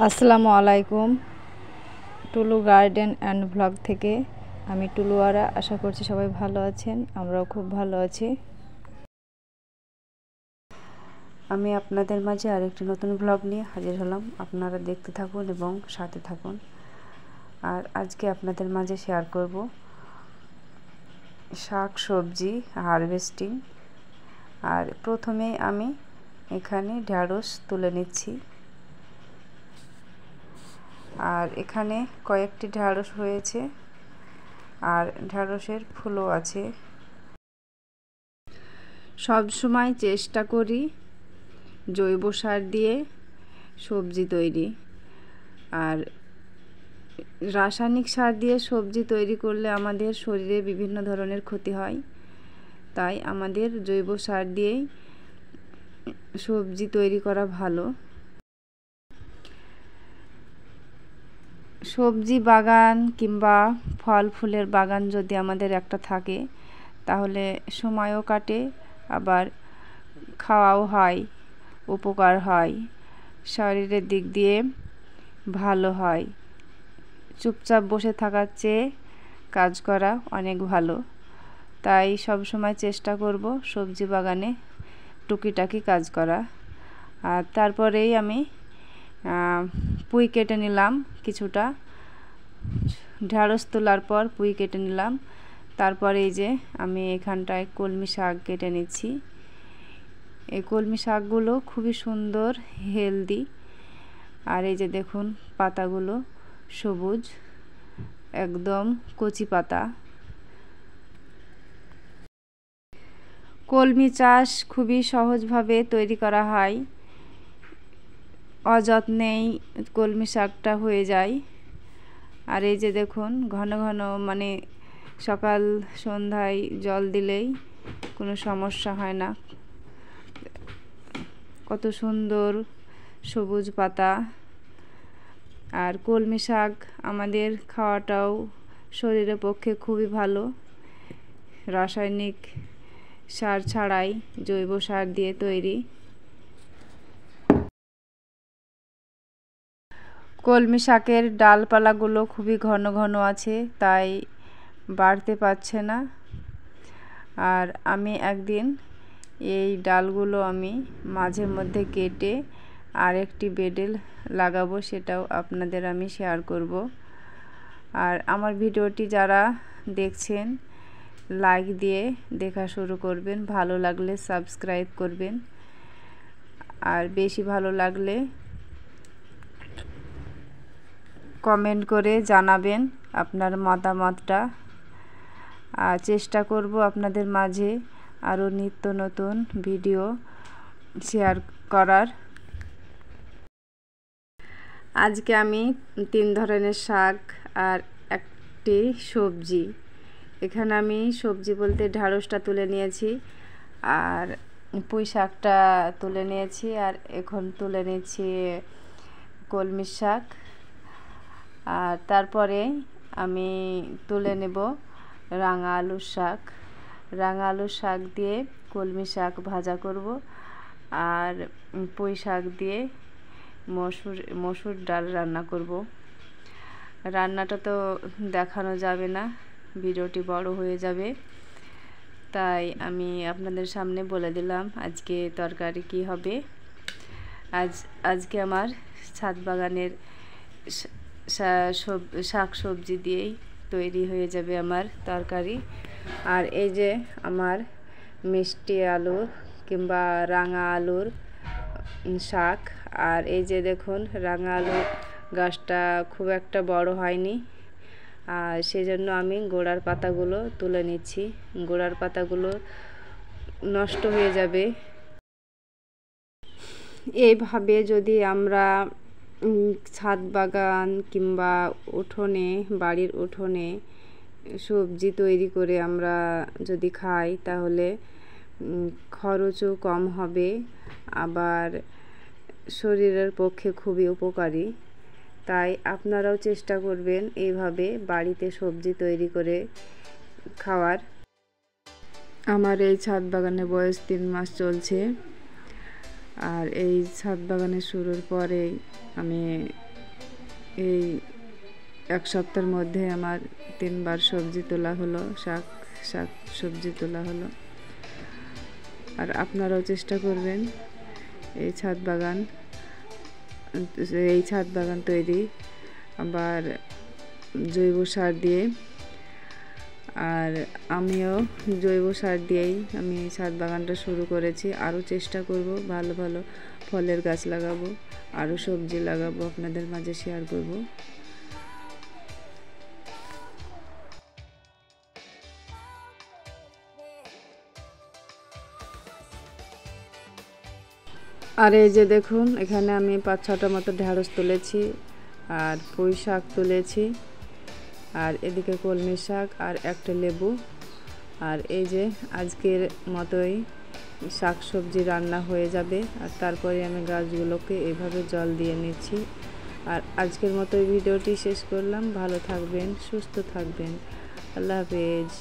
আসসালামু আলাইকুম। টুলু garden and blog থেকে আমি টুলুয়ারা। আশা করছি সবাই ভালো আছেন, আমরাও খুব ভালো আছি। আমি আপনাদের মাঝে আরেকটি নতুন ব্লগ নিয়ে হাজির হলাম। আপনারা দেখতে থাকুন এবং সাথে থাকুন। আর আজকে আপনাদের মাঝে শেয়ার করব শাক সবজি হারভেস্টিং। আর প্রথমে আমি এখানে ঢ্যাঁড়স তুলে নিচ্ছি। আর এখানে কয়েকটি ঢ্যাঁড়স হয়েছে আর ঢ্যাঁড়সের ফুলও আছে। সব সময় চেষ্টা করি জৈব সার দিয়ে সবজি তৈরি। আর রাসায়নিক সার দিয়ে সবজি তৈরি করলে আমাদের শরীরে বিভিন্ন ধরনের ক্ষতি হয়। তাই আমাদের জৈব সার দিয়েই সবজি তৈরি করা ভালো। সবজি বাগান কিংবা ফল ফুলের বাগান যদি আমাদের একটা থাকে তাহলে সময়ও কাটে, আবার খাওয়াও হয়, উপকার হয়, শরীরের দিক দিয়ে ভালো হয়। চুপচাপ বসে থাকার চেয়ে কাজ করা অনেক ভালো। তাই সব সময় চেষ্টা করব সবজি বাগানে টুকিটাকি কাজ করা। আর তারপরেই আমি পুঁই কেটে নিলাম কিছুটা। ঢ্যাঁড়স তোলার পর পুঁই কেটে নিলাম। তারপরে এই যে আমি এখানটায় কলমি শাক কেটে নিচ্ছি। এই কলমি শাকগুলো খুবই সুন্দর, হেলদি। আর এই যে দেখুন পাতাগুলো সবুজ, একদম কচি পাতা। কলমি চাষ খুবই সহজভাবে তৈরি করা হয়, অযত্নেই কলমি শাকটা হয়ে যায়। আর এই যে দেখুন ঘন ঘন মানে সকাল সন্ধ্যায় জল দিলেই কোনো সমস্যা হয় না। কত সুন্দর সবুজ পাতা। আর কলমি শাক আমাদের খাওয়াটাও শরীরের পক্ষে খুবই ভালো। রাসায়নিক সার ছাড়াই জৈব সার দিয়ে তৈরি। কলমি শাকের ডালপালাগুলো খুবই ঘন ঘন আছে, তাই বাড়তে পারছে না। আর আমি একদিন এই ডালগুলো আমি মাঝে মধ্যে কেটে আরেকটি বেডে লাগাবো, সেটাও আপনাদের আমি শেয়ার করব। আর আমার ভিডিওটি যারা দেখছেন লাইক দিয়ে দেখা শুরু করবেন, ভালো লাগলে সাবস্ক্রাইব করবেন, আর বেশি ভালো লাগলে কমেন্ট করে জানাবেন আপনার মতামতটা। আর চেষ্টা করব আপনাদের মাঝে আরও নিত্য নতুন ভিডিও শেয়ার করার। আজকে আমি 3 ধরনের শাক আর একটি সবজি, এখানে আমি সবজি বলতে ঢ্যাঁড়সটা তুলে নিয়েছি আর পুঁই শাকটা তুলে নিয়েছি, আর এখন তুলে নিয়েছি কলমি শাক। আর তারপরে আমি তুলে নেব রাঙা আলুর শাক। রাঙা আলুর শাক দিয়ে কলমি শাক ভাজা করব, আর পুঁই শাক দিয়ে মসুর ডাল রান্না করব। রান্নাটা তো দেখানো যাবে না, ভিডিওটি বড় হয়ে যাবে, তাই আমি আপনাদের সামনে বলে দিলাম আজকে তরকারি কি হবে। আজকে আমার ছাদ বাগানের শাক সবজি দিয়েই তৈরি হয়ে যাবে আমার তরকারি। আর এই যে আমার মিষ্টি আলু কিংবা রাঙা আলুর শাক। আর এই যে দেখুন রাঙা আলুর গাছটা খুব একটা বড় হয়নি, আর সেজন্য আমি গোড়ার পাতাগুলো তুলে নিচ্ছি। গোড়ার পাতাগুলো নষ্ট হয়ে যাবে। এইভাবে যদি আমরা ছাদ বাগান কিংবা উঠোনে, বাড়ির উঠোনে সবজি তৈরি করে আমরা যদি খাই তাহলে খরচও কম হবে, আবার শরীরের পক্ষে খুবই উপকারী। তাই আপনারাও চেষ্টা করবেন এইভাবে বাড়িতে সবজি তৈরি করে খাওয়ার। আমার এই ছাদ বাগানের বয়স 3 মাস চলছে। আর এই ছাদ বাগানের শুরুর পরেই আমি এই এক সপ্তাহের মধ্যে আমার 3বার সবজি তোলা হলো, শাক সবজি তোলা হলো। আর আপনারাও চেষ্টা করবেন এই ছাদ বাগান তৈরি, আবার জৈব সার দিয়ে। আর আমিও জৈব সার দিয়েই আমি এই ছাদ বাগানটা শুরু করেছি। আরও চেষ্টা করব ভালো ভালো ফলের গাছ লাগাবো, আরও সবজি লাগাবো, আপনাদের মাঝে শেয়ার করব। আর এই যে দেখুন, এখানে আমি 5-6টা মতো ঢেঁড়স তুলেছি, আর পুঁই শাক তুলেছি, আর এদিকে কলমি শাক, আর একটা লেবু। আর এই যে আজকের মতোই শাক সবজি রান্না হয়ে যাবে। আর তারপরে আমি গাছগুলোকে এভাবে জল দিয়ে নিচ্ছি। আর আজকের মতো ভিডিওটি শেষ করলাম। ভালো থাকবেন, সুস্থ থাকবেন। আল্লাহ হাফেজ।